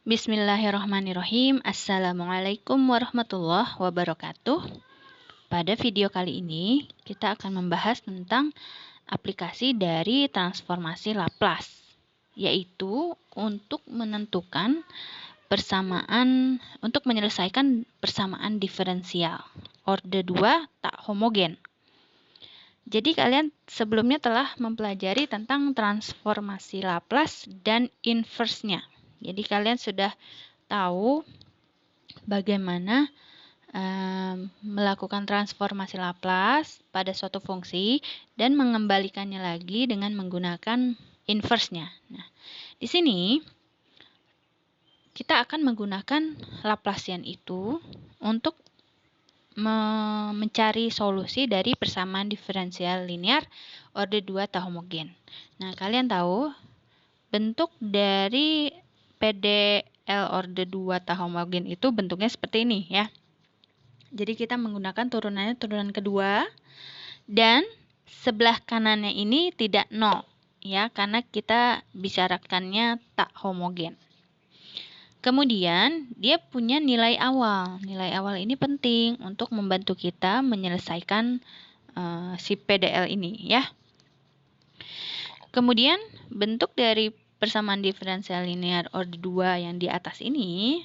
Bismillahirrahmanirrahim. Assalamualaikum warahmatullahi wabarakatuh. Pada video kali ini, kita akan membahas tentang aplikasi dari transformasi Laplace, yaitu untuk menyelesaikan persamaan diferensial order 2 tak homogen. Jadi kalian sebelumnya telah mempelajari tentang transformasi Laplace dan inverse-nya. Jadi kalian sudah tahu bagaimana melakukan transformasi Laplace pada suatu fungsi dan mengembalikannya lagi dengan menggunakan inverse-nya. Nah, di sini kita akan menggunakan Laplacian itu untuk mencari solusi dari persamaan diferensial linear order 2 tak homogen. Nah, kalian tahu bentuk dari PDL order 2 tak homogen itu bentuknya seperti ini ya. Jadi kita menggunakan turunannya turunan kedua dan sebelah kanannya ini tidak 0 ya, karena kita bicarakannya tak homogen. Kemudian dia punya nilai awal. Nilai awal ini penting untuk membantu kita menyelesaikan si PDL ini ya. Kemudian bentuk dari persamaan diferensial linear order 2 yang di atas ini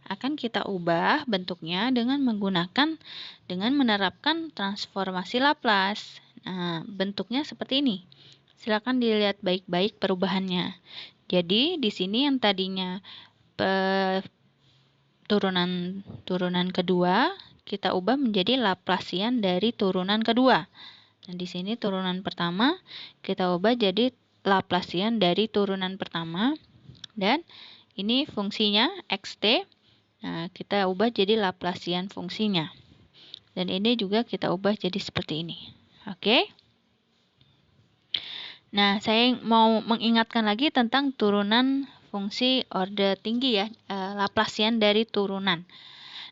akan kita ubah bentuknya dengan menerapkan transformasi Laplace. Nah, bentuknya seperti ini. Silakan dilihat baik-baik perubahannya. Jadi di sini yang tadinya turunan kedua kita ubah menjadi Laplacian dari turunan kedua. Nah, di sini turunan pertama kita ubah jadi Laplacian dari turunan pertama, dan ini fungsinya xt. Nah, kita ubah jadi Laplacian fungsinya. Dan ini juga kita ubah jadi seperti ini. Oke? Nah, saya mau mengingatkan lagi tentang turunan fungsi order tinggi ya, Laplacian dari turunan.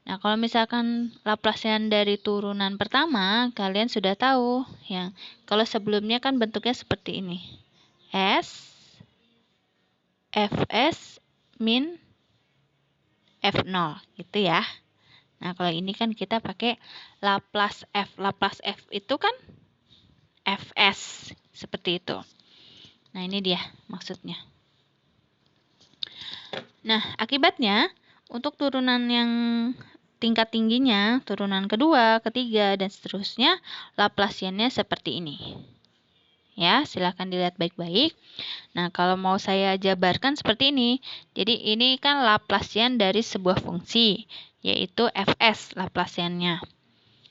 Nah, kalau misalkan Laplacian dari turunan pertama, kalian sudah tahu ya. Kalau sebelumnya kan bentuknya seperti ini. S Fs min F0 gitu ya. Nah, kalau ini kan kita pakai Laplace F. Laplace F itu kan Fs seperti itu. Nah, ini dia maksudnya. Nah, akibatnya untuk turunan yang tingkat tingginya, turunan kedua, ketiga, dan seterusnya, Laplaciannya seperti ini. Ya, silahkan dilihat baik-baik. Nah, kalau mau saya jabarkan seperti ini. Jadi, ini kan Laplacian dari sebuah fungsi, yaitu Fs Laplaciannya.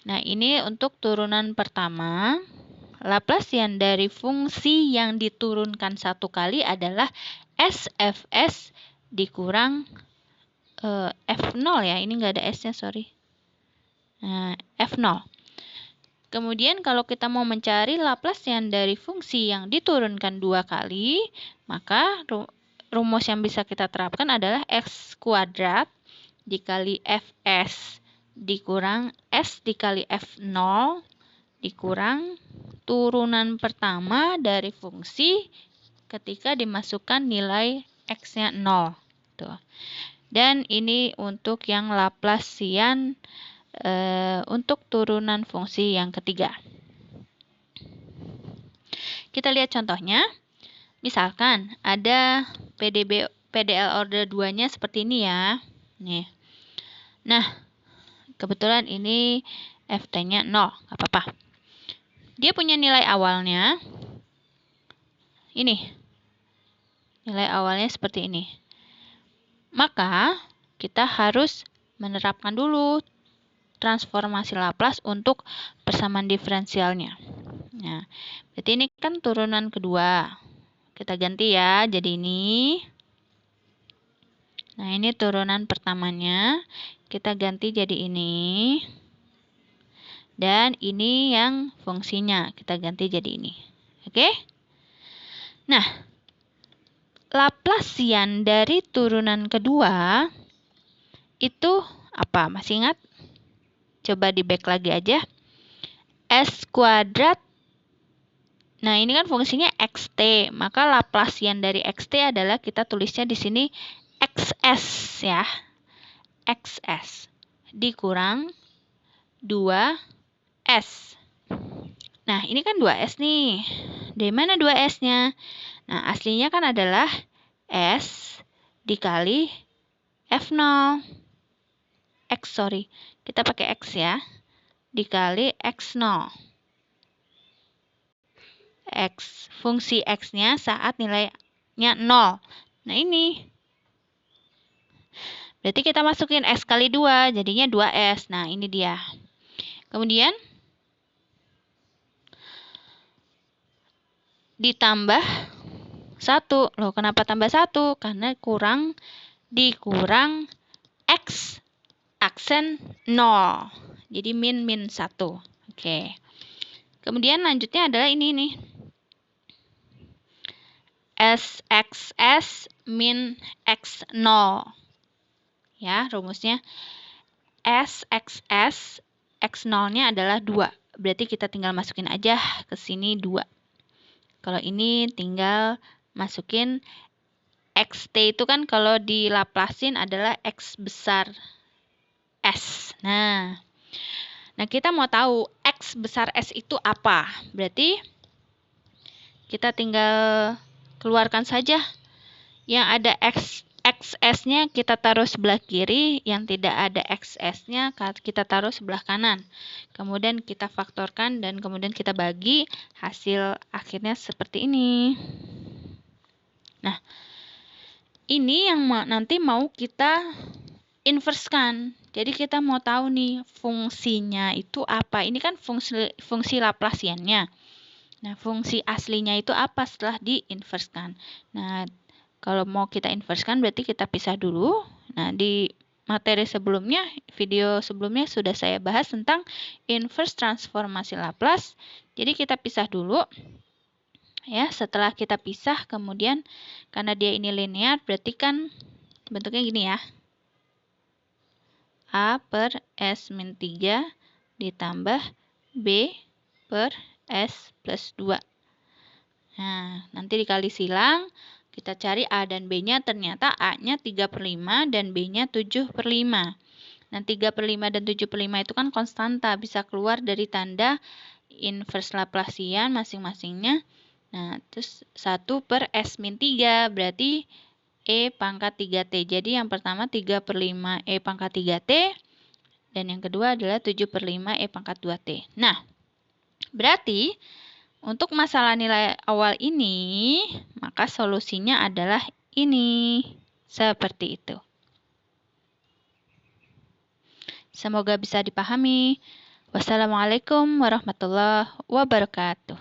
Nah, ini untuk turunan pertama. Laplacian dari fungsi yang diturunkan satu kali adalah Sfs dikurang F0 ya. Ini nggak ada S-nya, sorry. Nah, F0. Kemudian kalau kita mau mencari Laplacian dari fungsi yang diturunkan dua kali, maka rumus yang bisa kita terapkan adalah X kuadrat dikali Fs dikurang S dikali F0 dikurang turunan pertama dari fungsi ketika dimasukkan nilai X-nya 0. Tuh. Dan ini untuk yang Laplacian untuk turunan fungsi yang ketiga. Kita lihat contohnya. Misalkan ada PDL order 2-nya seperti ini ya. Nih. Nah, kebetulan ini Ft-nya 0, nggak apa-apa. Dia punya nilai awalnya. Ini. Nilai awalnya seperti ini. Maka, kita harus menerapkan dulu transformasi Laplace untuk persamaan diferensialnya. Nah, berarti ini kan turunan kedua. Kita ganti ya, jadi ini. Nah, ini turunan pertamanya. Kita ganti jadi ini. Dan ini yang fungsinya. Kita ganti jadi ini. Oke? Nah, Laplacian dari turunan kedua itu apa? Masih ingat? Coba di back lagi aja. S kuadrat. Nah, ini kan fungsinya xt. Maka Laplacian dari xt adalah kita tulisnya di sini XS ya. XS dikurang 2S. Nah, ini kan 2S nih. Dari mana 2S-nya? Nah, aslinya kan adalah S dikali F0. Kita pakai X ya. Dikali X0. X, fungsi X-nya saat nilainya 0. Nah, ini. Berarti kita masukin X kali 2, jadinya 2S. Nah, ini dia. Kemudian, ditambah 1. Loh, kenapa tambah 1? Karena dikurang X aksen 0. Jadi min 1. Oke. Kemudian lanjutnya adalah ini nih. SXS min X0. Ya, rumusnya SXS X0-nya adalah 2. Berarti kita tinggal masukin aja ke sini 2. Kalau ini tinggal masukin XT itu kan kalau dilaplasin adalah X besar S. Nah, kita mau tahu X besar S itu apa? Berarti kita tinggal keluarkan saja. Yang ada XS-nya kita taruh sebelah kiri, yang tidak ada XS-nya kita taruh sebelah kanan. Kemudian kita faktorkan dan kemudian kita bagi, hasil akhirnya seperti ini. Nah, ini yang nanti mau kita inversekan. Jadi kita mau tahu nih fungsinya itu apa. Ini kan fungsi Laplaciannya. Nah, fungsi aslinya itu apa setelah diinverskan. Nah, kalau mau kita inverskan berarti kita pisah dulu. Nah, di materi sebelumnya, video sebelumnya sudah saya bahas tentang inverse transformasi Laplace. Jadi kita pisah dulu. Ya, setelah kita pisah kemudian karena dia ini linear berarti kan bentuknya gini ya. A per S min 3 ditambah B per S plus 2. Nah, nanti dikali silang, kita cari A dan B-nya, ternyata A-nya 3/5 dan B-nya 7/5. Nah, 3/5 dan 7/5 itu kan konstanta, bisa keluar dari tanda inverse Laplacian masing-masingnya. Nah, terus 1 per S min 3, berarti E pangkat 3T. Jadi yang pertama 3/5 E pangkat 3T, dan yang kedua adalah 7/5 E pangkat 2T. Nah, berarti untuk masalah nilai awal ini, maka solusinya adalah ini. Seperti itu. Semoga bisa dipahami. Wassalamualaikum warahmatullahi wabarakatuh.